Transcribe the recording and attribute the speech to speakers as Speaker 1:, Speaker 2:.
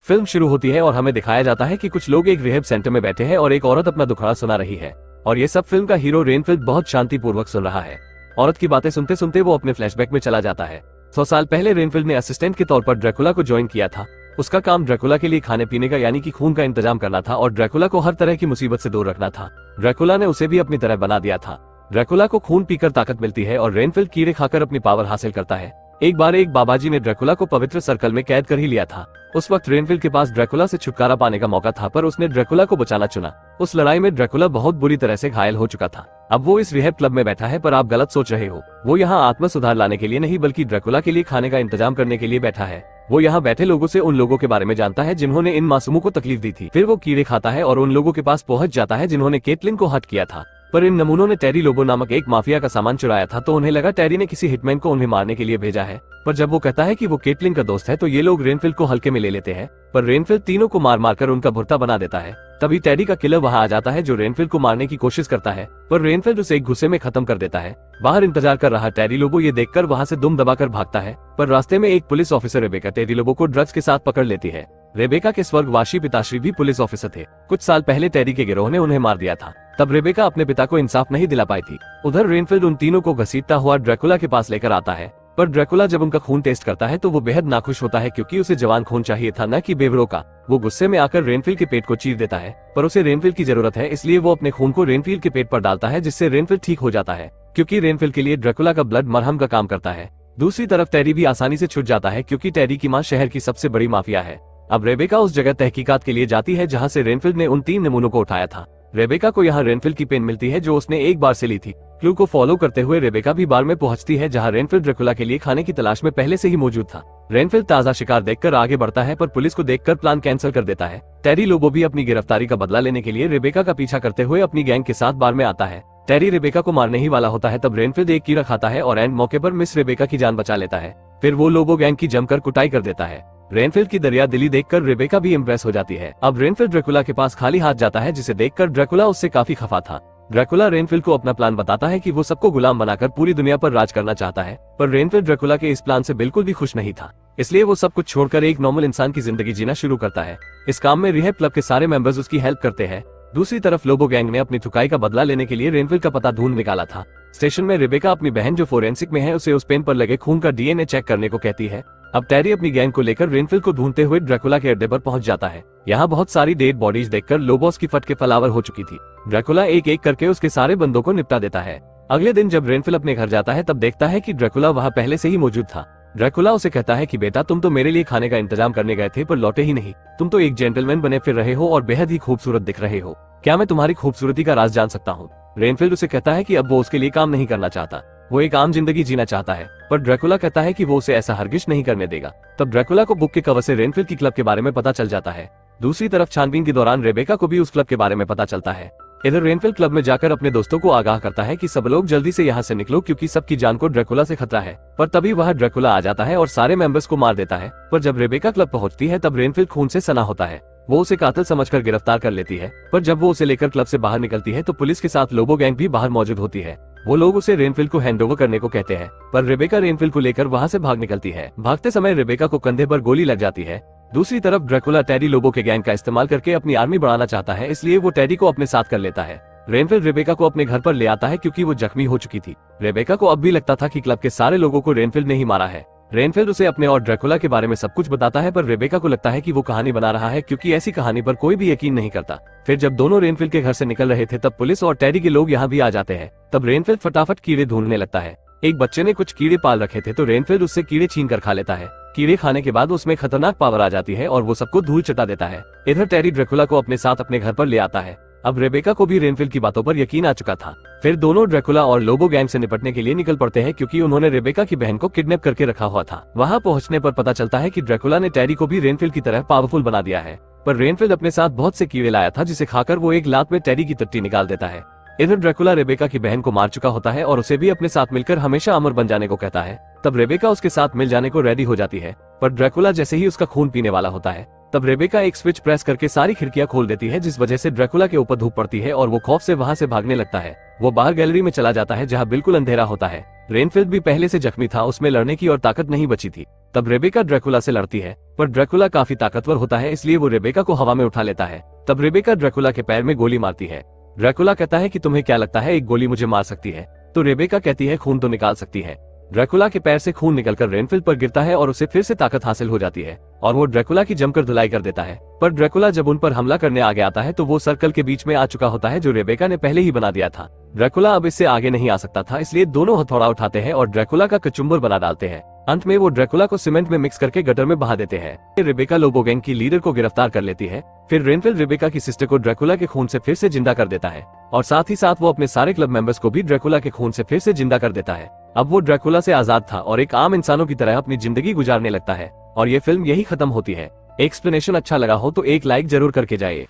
Speaker 1: Film शुरू होती है और हमें दिखाया जाता है कि कुछ लोग एक रिहैब सेंटर में बैठे हैं और एक औरत अपना दुखड़ा सुना रही है और ये सब फिल्म का हीरो रेनफील्ड बहुत शांतिपूर्वक सुन रहा है। औरत की बातें सुनते सुनते वो अपने फ्लैशबैक में चला जाता है। 100 साल पहले रेनफील्ड ने असिस्टेंट के तौर पर ड्रैकुला को ज्वाइन किया था। उसका काम ड्रैकुला के लिए खाने पीने का यानी कि खून का इंतजाम करना था और ड्रैकुला को हर तरह की मुसीबत से दूर रखना था। ड्रैकुला ने उसे भी अपनी तरह बना दिया था। ड्रैकुला को खून पीकर ताकत मिलती है और रेनफील्ड कीड़े खाकर अपनी पावर हासिल करता है। एक बार एक बाबाजी ने ड्रैकुला को पवित्र सर्कल में कैद कर ही लिया था। उस वक्त रेनफील्ड के पास ड्रैकुला से छुटकारा पाने का मौका था, पर उसने ड्रैकुला को बचाना चुना। उस लड़ाई में ड्रैकुला बहुत बुरी तरह से घायल हो चुका था। अब वो इस रिहैब क्लब में बैठा है, पर आप गलत सोच रहे हो। वो यहाँ आत्म सुधार लाने के लिए नहीं बल्कि ड्रैकुला के लिए खाने का इंतजाम करने के लिए बैठा है। वो यहाँ बैठे लोगों से उन लोगों के बारे में जानता है जिन्होंने इन मासूमों को तकलीफ दी थी। फिर वो कीड़े खाता है और उन लोगों के पास पहुंच जाता है जिन्होंने केटलिन को हट किया था। पर इन नमूनों ने टेरी लोबो नामक एक माफिया का सामान चुराया था, तो उन्हें लगा टेरी ने किसी हिटमैन को उन्हें मारने के लिए भेजा है। पर जब वो कहता है कि वो केटलिन का दोस्त है तो ये लोग रेनफील्ड को हल्के में ले लेते हैं। पर रेनफील्ड तीनों को मार मार कर उनका भुर्ता बना देता है। तभी टेरी का किलर वहां आ जाता है जो रेनफील्ड को मारने की कोशिश करता है, पर रेनफील्ड उसे एक गुस्से में खत्म कर देता है। बाहर इंतजार कर रहा टेरी लोबो ये देखकर वहां से दुम दबाकर भागता है, पर रास्ते में एक पुलिस ऑफिसर रेबेका टेरी लोबो को ड्रग्स के साथ पकड़ लेती है। रेबेका के स्वर्गवासी पिताश्री भी पुलिस ऑफिसर थे। कुछ साल पहले टेरी के गिरोह ने उन्हें मार दिया था। तब रेबेका अपने पिता को इंसाफ नहीं दिला पाई थी। उधर रेनफील्ड उन तीनों को घसीटता हुआ ड्रैकुला के पास लेकर आता है, पर ड्रैकुला जब उनका खून टेस्ट करता है तो वो बेहद नाखुश होता है क्योंकि उसे जवान खून चाहिए था, न कि बेवड़ों का। वो गुस्से में आकर रेनफील्ड के पेट को चीर देता है, पर उसे रेनफील्ड की जरूरत है, इसलिए वो अपने खून को रेनफील्ड के पेट पर डालता है, जिससे रेनफील्ड ठीक हो जाता है, क्योंकि रेनफील्ड के लिए ड्रैकुला का ब्लड मरहम का काम करता है। दूसरी तरफ टेरी भी आसानी से छूट जाता है क्योंकि टेरी की माँ शहर की सबसे बड़ी माफिया है। अब रेबेका उस जगह तहकीकात के लिए जाती है जहाँ से रेनफील्ड ने उन 3 नमूनों को उठाया था। रेबेका को यहाँ रेनफील्ड की पेन मिलती है जो उसने एक बार से ली थी। क्लू को फॉलो करते हुए रेबेका भी बार में पहुंचती है जहाँ रेनफील्ड ड्रैकुला के लिए खाने की तलाश में पहले से ही मौजूद था। रेनफील्ड ताजा शिकार देखकर आगे बढ़ता है, पर पुलिस को देखकर प्लान कैंसिल कर देता है। टेरी लोबो भी अपनी गिरफ्तारी का बदला लेने के लिए रेबेका का पीछा करते हुए अपनी गैंग के साथ बार में आता है। टेरी रेबेका को मारने ही वाला होता है, तब रेनफील्ड एक कीड़ा खाता है और एंड मौके पर मिस रेबेका की जान बचा लेता है। फिर वो लोबो गैंग की जमकर कुटाई कर देता है। रेनफील्ड की दरिया दिली देखकर रेबेका भी इम्प्रेस हो जाती है। अब रेनफील्ड ड्रैकुला के पास खाली हाथ जाता है, जिसे देखकर ड्रैकुला उससे काफी खफा था। ड्रैकुला रेनफील्ड को अपना प्लान बताता है कि वो सबको गुलाम बनाकर पूरी दुनिया पर राज करना चाहता है, पर रेनफील्ड ड्रैकुला के इस प्लान से बिल्कुल भी खुश नहीं था। इसलिए वो सब कुछ छोड़कर एक नॉर्मल इंसान की जिंदगी जीना शुरू करता है। इस काम में रिहैब क्लब के सारे मेंबर्स उसकी हेल्प करते हैं। दूसरी तरफ लोबो गैंग ने अपनी थुकाई का बदला लेने के लिए रेनफील्ड का पता ढूंढ निकाला था। स्टेशन में रेबेका अपनी बहन जो फोरेंसिक में है उसे उस पेन पर लगे खून का डीएनए चेक करने को कहती है। अब टेरी अपनी गैंग को लेकर रेनफील्ड को ढूंढते हुए ड्रैकुला के अड्डे पर पहुंच जाता है। यहाँ बहुत सारी डेड बॉडीज देखकर लोबोस की फट के फलावर हो चुकी थी। ड्रैकुला एक एक करके उसके सारे बंदों को निपटा देता है। अगले दिन जब रेनफील्ड अपने घर जाता है तब देखता है कि ड्रैकुला वहाँ पहले से ही मौजूद था। ड्रैकुला उसे कहता है कि बेटा, तुम तो मेरे लिए खाने का इंतजाम करने गए थे पर लौटे ही नहीं। तुम तो एक जेंटलमैन बने फिर रहे हो और बेहद ही खूबसूरत दिख रहे हो। क्या मैं तुम्हारी खूबसूरती का राज जान सकता हूँ? रेनफील्ड उसे कहता है कि अब वो उसके लिए काम नहीं करना चाहता, वो एक आम जिंदगी जीना चाहता है, पर ड्रैकुला कहता है कि वो उसे ऐसा हरगिज नहीं करने देगा। तब ड्रैकुला को बुक के कवर से रेनफील्ड की क्लब के बारे में पता चल जाता है। दूसरी तरफ छानबीन के दौरान रेबेका को भी उस क्लब के बारे में पता चलता है। इधर रेनफील्ड क्लब में जाकर अपने दोस्तों को आगाह करता है कि सब लोग जल्दी से यहाँ से निकलो क्योंकि सबकी जान को ड्रैकुला से खतरा है। पर तभी वह ड्रैकुला आ जाता है और सारे मेंबर्स को मार देता है। पर जब रेबेका क्लब पहुंचती है तब रेनफील्ड खून से सना होता है। वो उसे कातिल समझकर गिरफ्तार कर लेती है, पर जब वो उसे लेकर क्लब से बाहर निकलती है तो पुलिस के साथ लोबो गैंग भी बाहर मौजूद होती है। वो लोग उसे रेनफील्ड को हैंडओवर करने को कहते हैं, पर रेबेका रेनफील्ड को लेकर वहाँ से भाग निकलती है। भागते समय रेबेका को कंधे पर गोली लग जाती है। दूसरी तरफ ड्रैकुला टेरी लोबो के गैंग का इस्तेमाल करके अपनी आर्मी बढ़ाना चाहता है, इसलिए वो टेरी को अपने साथ कर लेता है। रेनफील्ड रेबेका को अपने घर पर ले आता है क्योंकि वो जख्मी हो चुकी थी। रेबेका को अब भी लगता था कि क्लब के सारे लोगों को रेनफील्ड ने ही मारा है। रेनफील्ड उसे अपने और ड्रैकुला के बारे में सब कुछ बताता है, पर रेबेका को लगता है कि वो कहानी बना रहा है क्योंकि ऐसी कहानी पर कोई भी यकीन नहीं करता। फिर जब दोनों रेनफील्ड के घर से निकल रहे थे तब पुलिस और टेरी के लोग यहाँ भी आ जाते हैं। तब रेनफील्ड फटाफट कीड़े ढूंढने लगता है। एक बच्चे ने कुछ कीड़े पाल रखे थे तो रेनफील्ड उससे कीड़े छीन कर खा लेता है। कीड़े खाने के बाद उसमें खतरनाक पावर आ जाती है और वो सबको धूल चटा देता है। इधर टेरी ड्रैकुला को अपने साथ अपने घर पर ले आता है। अब रेबेका को भी रेनफील्ड की बातों पर यकीन आ चुका था। फिर दोनों ड्रैकुला और लोबो गैंग से निपटने के लिए निकल पड़ते हैं क्योंकि उन्होंने रेबेका की बहन को किडनैप करके रखा हुआ था। वहां पहुंचने पर पता चलता है कि ड्रैकुला ने टेरी को भी रेनफील्ड की तरह पावरफुल बना दिया है, पर रेनफील्ड अपने साथ बहुत से कीड़े लाया था जिसे खाकर वो एक लात में टेरी की टट्टी निकाल देता है। इधर ड्रैकुला रेबेका की बहन को मार चुका होता है और उसे भी अपने साथ मिलकर हमेशा अमर बन जाने को कहता है। तब रेबेका उसके साथ मिल जाने को रेडी हो जाती है, पर ड्रैकुला जैसे ही उसका खून पीने वाला होता है तब रेबेका एक स्विच प्रेस करके सारी खिड़कियां खोल देती है, जिस वजह से ड्रैकुला के ऊपर धूप पड़ती है और वो खौफ से वहां से भागने लगता है। वो बाहर गैलरी में चला जाता है जहां बिल्कुल अंधेरा होता है। रेनफील्ड भी पहले से जख्मी था, उसमें लड़ने की और ताकत नहीं बची थी। तब रेबेका ड्रैकुला से लड़ती है, पर ड्रैकुला काफी ताकतवर होता है, इसलिए वो रेबेका को हवा में उठा लेता है। तब रेबेका ड्रैकुला के पैर में गोली मारती है। ड्रैकुला कहता है कि तुम्हें क्या लगता है एक गोली मुझे मार सकती है? तो रेबेका कहती है खून तो निकाल सकती है। ड्रैकुला के पैर से खून निकलकर रेनफील्ड पर गिरता है और उसे फिर से ताकत हासिल हो जाती है और वो ड्रैकुला की जमकर धुलाई कर देता है। पर ड्रैकुला जब उन पर हमला करने आगे आता है तो वो सर्कल के बीच में आ चुका होता है जो रेबेका ने पहले ही बना दिया था। ड्रैकुला अब इससे आगे नहीं आ सकता था, इसलिए दोनों हथौड़ा उठाते हैं और ड्रैकुला का कचुम्बर बना डालते हैं। अंत में वो ड्रैकुला को सीमेंट में मिक्स करके गटर में बहा देते हैं। रेबेका लोबो गैंग की लीडर को गिरफ्तार कर लेती है। फिर रेनफील्ड रेबेका की सिस्टर को ड्रैकुला के खून से फिर से जिंदा कर देता है और साथ ही साथ वो अपने सारे क्लब मेंबर्स को भी ड्रैकुला के खून से फिर से जिंदा कर देता है। अब वो ड्रैकुला से आजाद था और एक आम इंसानों की तरह अपनी जिंदगी गुजारने लगता है और ये फिल्म यही खत्म होती है। एक्सप्लेनेशन अच्छा लगा हो तो एक लाइक जरूर करके जाइए।